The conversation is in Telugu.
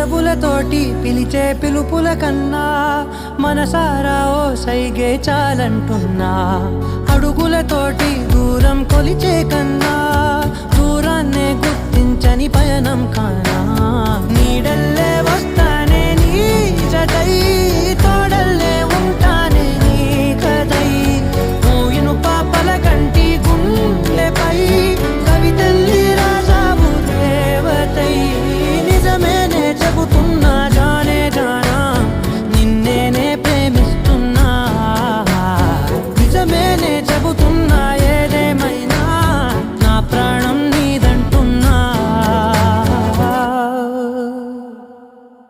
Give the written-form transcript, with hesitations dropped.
పెదవులతోటి పిలిచే పిలుపుల కన్నా మనసారా ఓ సైగే చాలంటున్నా. అడుగులతోటి దూరం కొలిచే కన్నా దూరాన్నే గుర్తించని పయనం కానా. నీడల్లే వస్తా